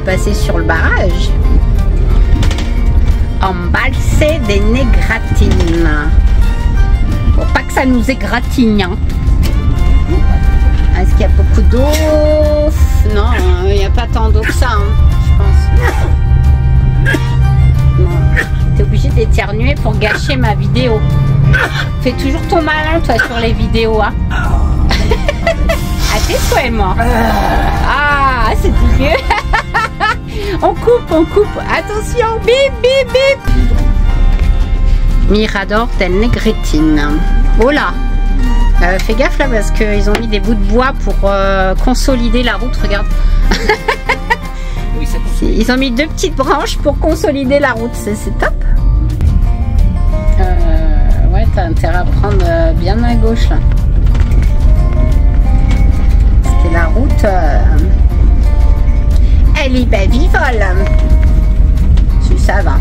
passer sur le barrage. Embalser des négratines. Faut pas que ça nous égratigne. Hein. Est-ce qu'il y a beaucoup d'eau? Non, il n'y a pas tant d'eau que ça, hein, je pense. Non. T'es obligé d'éternuer pour gâcher ma vidéo. Fais toujours ton malin, toi, sur les vidéos. Hein. À tes souhaits, moi. Ah, c'est dégueu. On coupe, on coupe. Attention, bip, bip, bip. Mirador del Negretine. Oh là. Fais gaffe là parce qu'ils ont mis des bouts de bois pour consolider la route. Regarde. Oui, ils ont mis 2 petites branches pour consolider la route. C'est top. Ouais, t'as intérêt à prendre bien à gauche là. Parce que la route, elle est bavivole. Si ça va.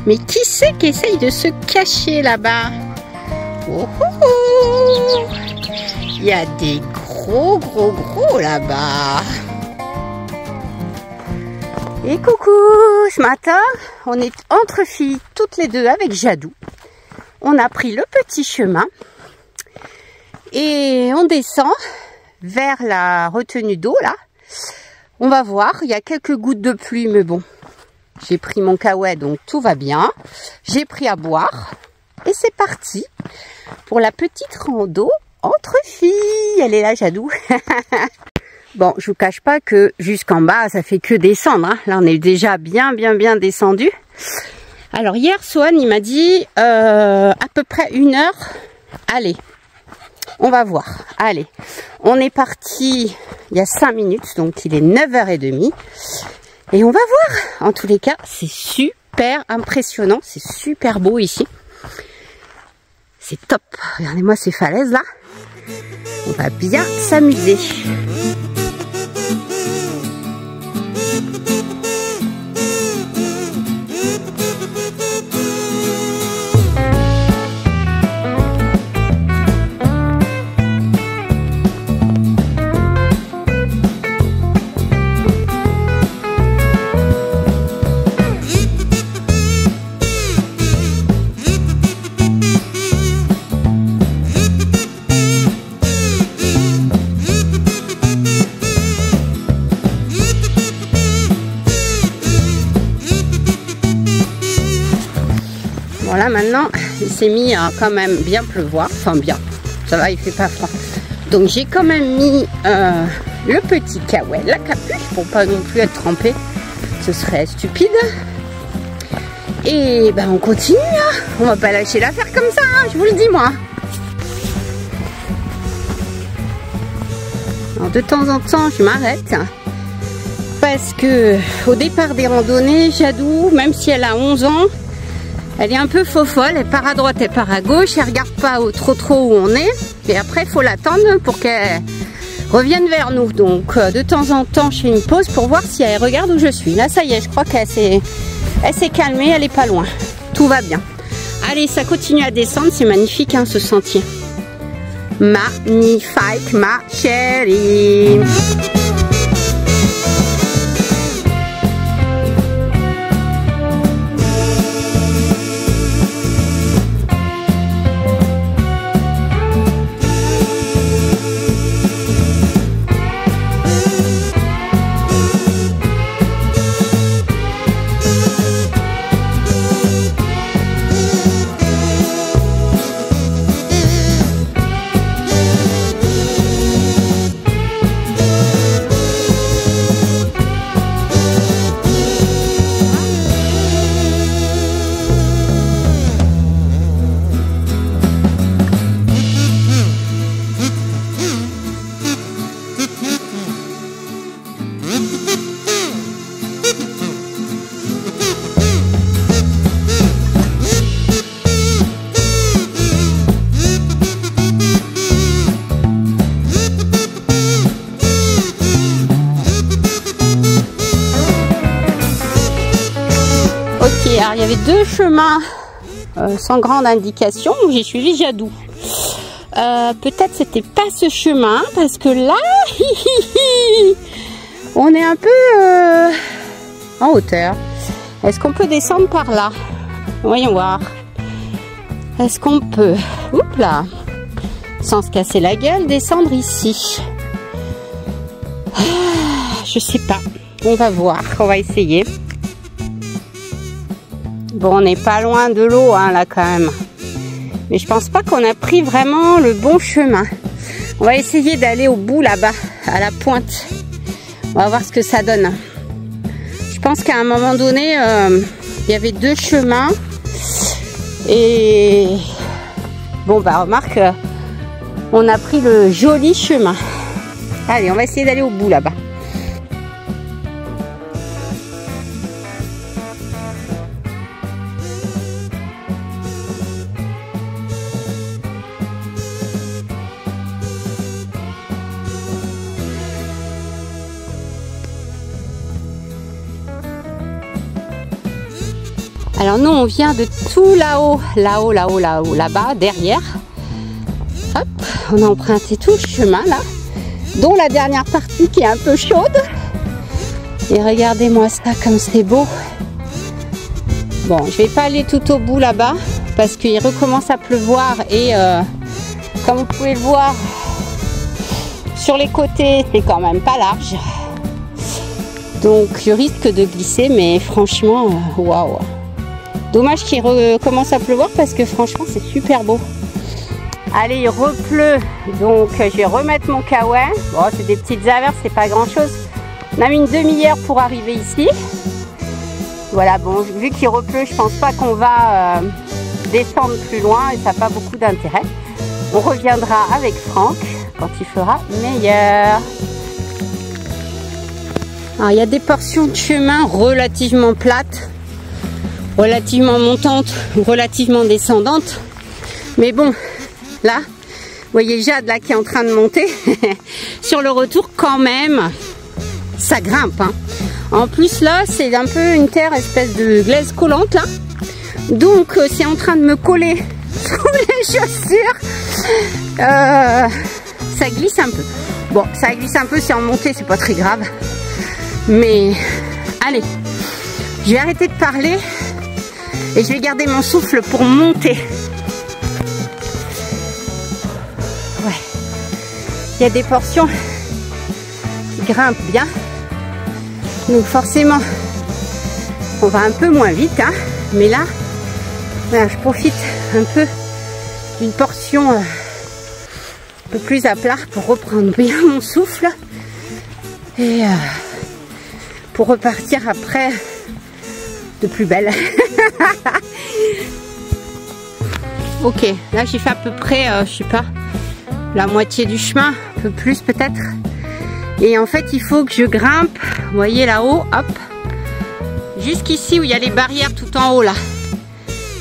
Mais qui c'est qui essaye de se cacher là-bas? Oh, oh, oh. Il y a des gros là-bas. Et coucou, ce matin, on est entre filles toutes les deux avec Jadou. On a pris le petit chemin et on descend vers la retenue d'eau là. On va voir, il y a quelques gouttes de pluie, mais bon. J'ai pris mon caouet, donc tout va bien. J'ai pris à boire. Et c'est parti pour la petite rando entre filles. Elle est là, Jadou. Bon, je vous cache pas que jusqu'en bas, ça fait que descendre. Hein. Là, on est déjà bien descendu. Alors, hier, Swan, il m'a dit à peu près 1 heure. Allez, on va voir. Allez, on est parti il y a 5 minutes, donc il est 9h30. Et on va voir. En tous les cas, c'est super impressionnant. C'est super beau ici. C'est top. Regardez-moi ces falaises là. On va bien s'amuser. Voilà, maintenant, il s'est mis à quand même bien pleuvoir. Enfin, bien. Ça va, il fait pas froid. Donc, j'ai quand même mis le petit caouet, la capuche, pour pas non plus être trempé. Ce serait stupide. Et ben, on continue. Hein. On va pas lâcher l'affaire comme ça, hein, je vous le dis, moi. Alors, de temps en temps, je m'arrête. Parce que, au départ des randonnées, Jadou, même si elle a 11 ans, elle est un peu faux-folle, elle part à droite, elle part à gauche, elle regarde pas trop où on est. Et après, il faut l'attendre pour qu'elle revienne vers nous. Donc, de temps en temps, je fais une pause pour voir si elle regarde où je suis. Là, ça y est, je crois qu'elle s'est calmée, elle est pas loin. Tout va bien. Allez, ça continue à descendre, c'est magnifique, hein, ce sentier. Magnifique, ma chérie. Alors, il y avait 2 chemins sans grande indication où j'ai suivi Jadou. peut-être c'était pas ce chemin parce que là, on est un peu en hauteur. Est-ce qu'on peut descendre par là? Voyons voir. Est-ce qu'on peut, oups là, sans se casser la gueule, descendre ici? Je sais pas. On va voir. On va essayer. Bon, on n'est pas loin de l'eau, hein, là, quand même. Mais je pense pas qu'on a pris vraiment le bon chemin. On va essayer d'aller au bout, là-bas, à la pointe. On va voir ce que ça donne. Je pense qu'à un moment donné, il y avait 2 chemins. Et... bon, bah, remarque, on a pris le joli chemin. Allez, on va essayer d'aller au bout, là-bas. Alors nous, on vient de tout là-haut, là-bas, derrière. Hop, on a emprunté tout le chemin là, dont la dernière partie qui est un peu chaude. Et regardez-moi ça, comme c'est beau. Bon, je vais pas aller tout au bout là-bas, parce qu'il recommence à pleuvoir. Et comme vous pouvez le voir, sur les côtés, c'est quand même pas large. Donc je risque de glisser, mais franchement, waouh. Dommage qu'il recommence à pleuvoir parce que franchement c'est super beau. Allez, il repleut, donc je vais remettre mon kawaii. Bon, c'est des petites averses, c'est pas grand chose. On a mis une demi-heure pour arriver ici. Voilà, bon, vu qu'il repleut, je pense pas qu'on va descendre plus loin et ça n'a pas beaucoup d'intérêt. On reviendra avec Franck quand il fera meilleur. Alors, il y a des portions de chemin relativement plates, relativement montantes ou relativement descendantes. Mais bon, là, vous voyez Jade là qui est en train de monter. Sur le retour, quand même, ça grimpe. Hein. En plus, là, c'est un peu une terre espèce de glaise collante là. Donc, c'est en train de me coller sous les chaussures. Ça glisse un peu. Bon, ça glisse un peu, c'est en montée, c'est pas très grave. Mais, allez, je vais arrêter de parler. Et je vais garder mon souffle pour monter. Ouais. Il y a des portions qui grimpent bien. Donc forcément, on va un peu moins vite. Hein. Mais là, voilà, je profite un peu d'une portion un peu plus à plat pour reprendre bien mon souffle. Et pour repartir après de plus belle. Ok, là j'ai fait à peu près, je sais pas, la moitié du chemin, un peu plus peut-être. Et en fait, il faut que je grimpe, vous voyez là-haut, hop, jusqu'ici où il y a les barrières tout en haut là.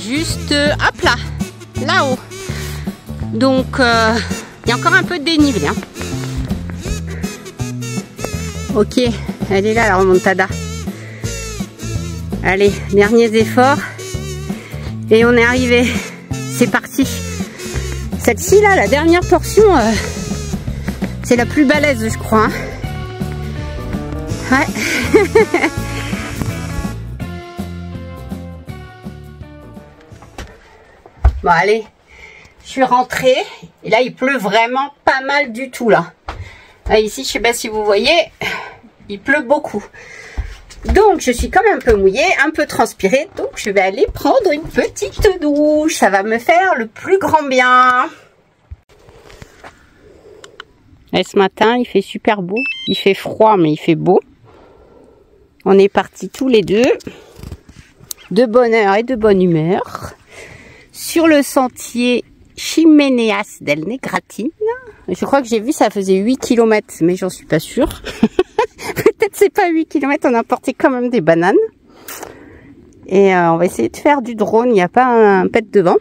Juste, hop là, là-haut. Donc, il y a encore un peu de dénivelé. Hein. Ok, elle est là la remontada. Allez, derniers efforts. Et on est arrivé. C'est parti. Celle-ci là, la dernière portion, c'est la plus balèze je crois. Hein. Ouais. Bon allez, je suis rentrée. Et là il pleut vraiment pas mal du tout là. Là ici, je sais pas si vous voyez, il pleut beaucoup. Donc, je suis quand même un peu mouillée, un peu transpirée. Donc, je vais aller prendre une petite douche. Ça va me faire le plus grand bien. Et ce matin, il fait super beau. Il fait froid, mais il fait beau. On est partis tous les deux. De bonne heure et de bonne humeur. Sur le sentier Chimeneas del Negratine. Je crois que j'ai vu, ça faisait 8 km, mais j'en suis pas sûre. Peut-être c'est pas 8 km, on a porté quand même des bananes. Et on va essayer de faire du drone, il n'y a pas un pet devant.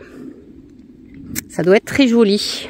Ça doit être très joli.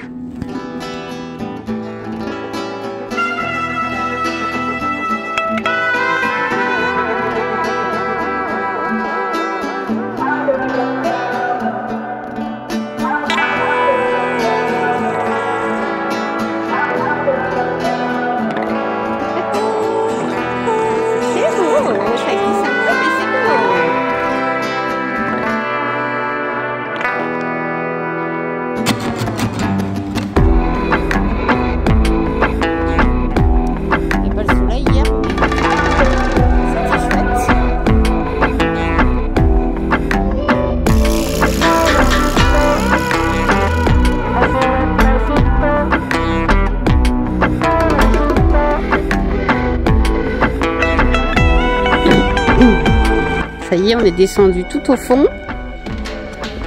voyez, on est descendu tout au fond,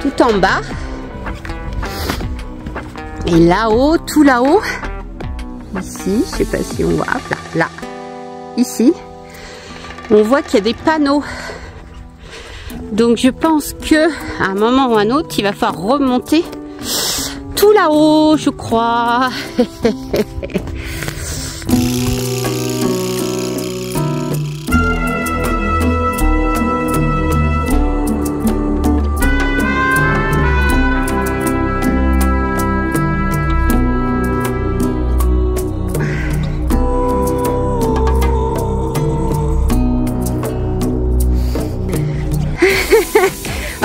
tout en bas. Et là-haut, tout là-haut, ici, je sais pas si on voit, hop là, ici, on voit qu'il y a des panneaux. Donc je pense que à un moment ou un autre, il va falloir remonter tout là-haut, je crois.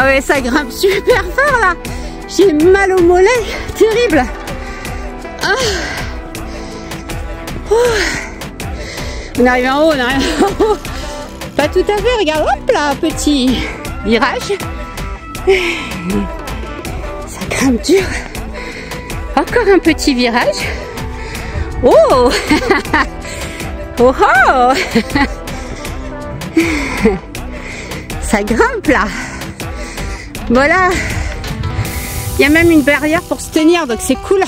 Ah ouais, ça grimpe super fort là. J'ai mal au mollet, terrible. Ah. On arrive en haut, on arrive en haut. Pas tout à fait, regarde, hop là, petit virage. Ça grimpe dur. Encore un petit virage. Oh. Oh oh. Ça grimpe là. Voilà. Il y a même une barrière pour se tenir, donc c'est cool.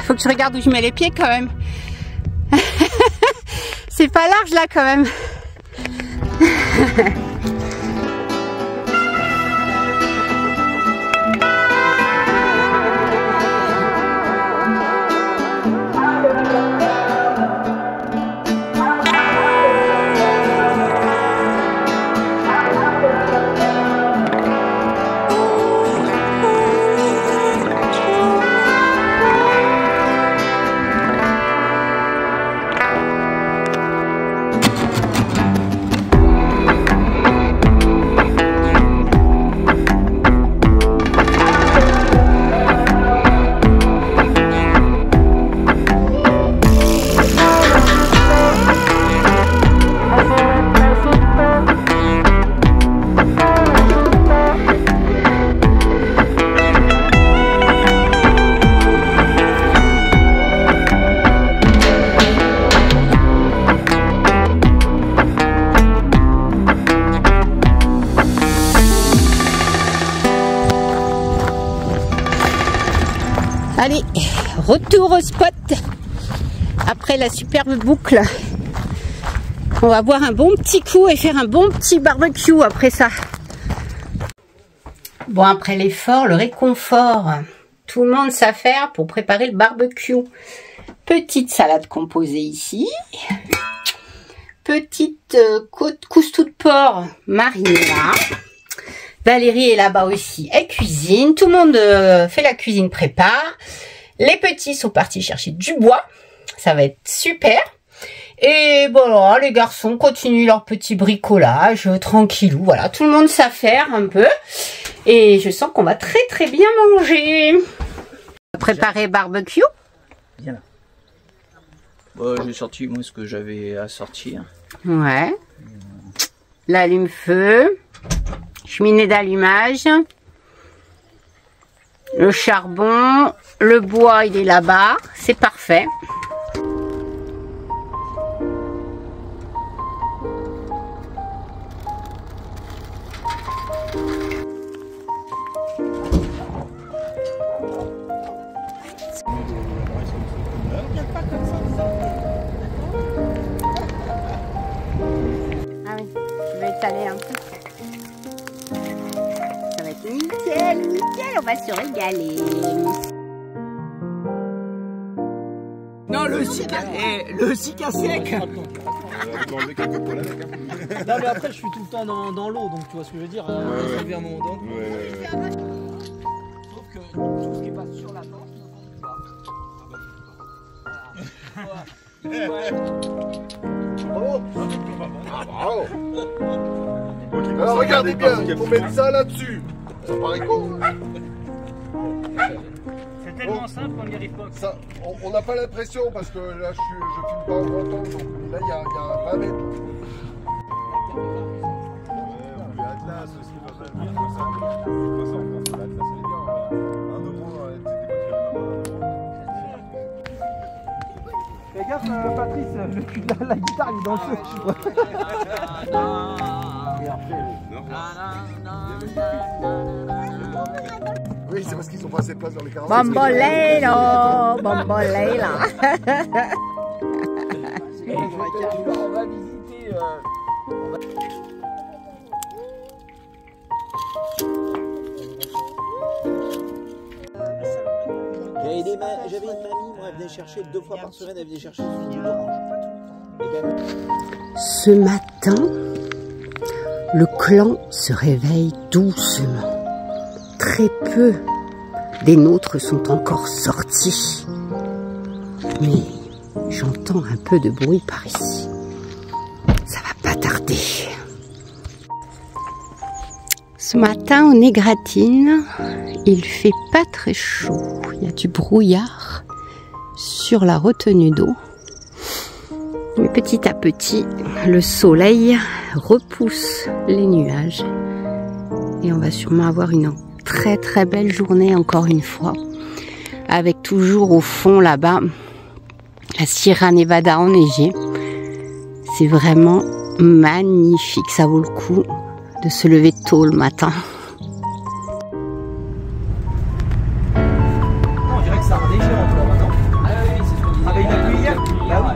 Faut que je regarde où je mets les pieds quand même. C'est pas large là quand même. Allez, retour au spot. Après la superbe boucle, on va boire un bon petit coup et faire un bon petit barbecue après ça. Bon, après l'effort, le réconfort, tout le monde s'affaire pour préparer le barbecue. Petite salade composée ici. Petite coustou de porc marinée là. Valérie est là-bas aussi, elle cuisine. Tout le monde fait la cuisine, prépare. Les petits sont partis chercher du bois. Ça va être super. Et bon, alors, les garçons continuent leur petit bricolage, tranquillou. Voilà, tout le monde s'affaire un peu. Et je sens qu'on va très très bien manger. Préparer barbecue. Viens là. Bon, j'ai sorti moi ce que j'avais à sortir. Ouais. L'allume-feu. Cheminée d'allumage, le charbon, le bois il est là-bas, c'est parfait. Ah oui, je vais étaler un peu. Nickel, nickel, on va se régaler. Non, le cica sec. Non mais après je suis tout le temps dans l'eau, donc tu vois ce que je veux dire, à un moment donné. Sauf que tout ce qui passe sur la porte, Bravo. Alors regardez bien, il faut mettre ça là-dessus. Ça paraît con. C'est tellement simple qu'on n'y arrive pas. Ça, on n'a pas l'impression parce que là je filme pas en grand temps, donc là il y a un 20 mètres. L'Atlas aussi va pas bien comme ça. De toute façon, l'Atlas c'est bien. Un de moins, c'était pas Fais gaffe, Patrice, la guitare il est dans le feu. Oui, c'est parce qu'ils ont pas assez de place dans les caravanes. Bamboleo, bambolela. On va visiter. J'avais une mamie, moi, elle venait chercher 2 fois par semaine, elle venait chercher du jus d'orange. Ce matin, le clan se réveille doucement. Très peu des nôtres sont encore sortis. Mais j'entends un peu de bruit par ici. Ça va pas tarder. Ce matin, on égratine. Il fait pas très chaud. Il y a du brouillard sur la retenue d'eau. Mais petit à petit, le soleil repousse les nuages. Et on va sûrement avoir une très très belle journée encore une fois. Avec toujours au fond là-bas, la Sierra Nevada enneigée. C'est vraiment magnifique. Ça vaut le coup de se lever tôt le matin. On dirait que ça a déchiré un peu là maintenant. Ah oui, c'est ce qu'on disait. Avec la pluie hier. Bah oui.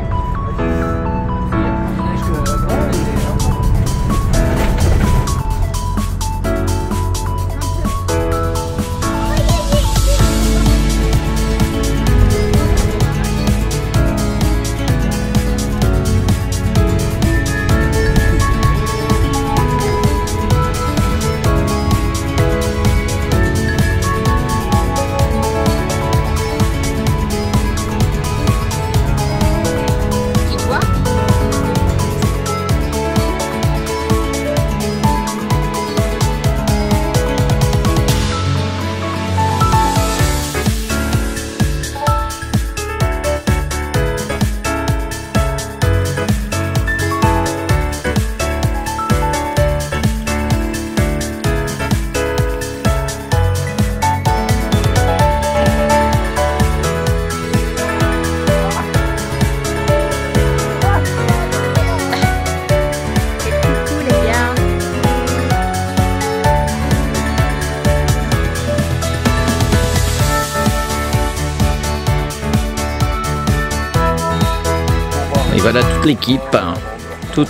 Et voilà toute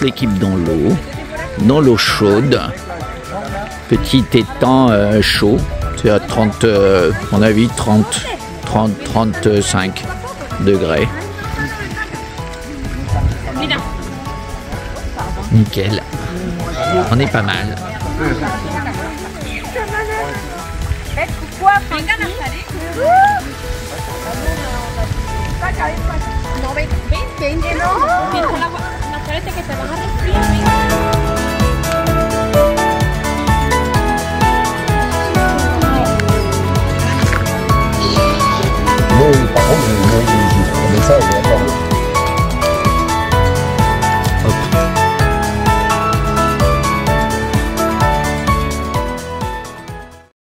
l'équipe dans l'eau chaude. Petit étang chaud, c'est à 30, à mon avis 35 degrés. Nickel, on est pas mal. Quoi,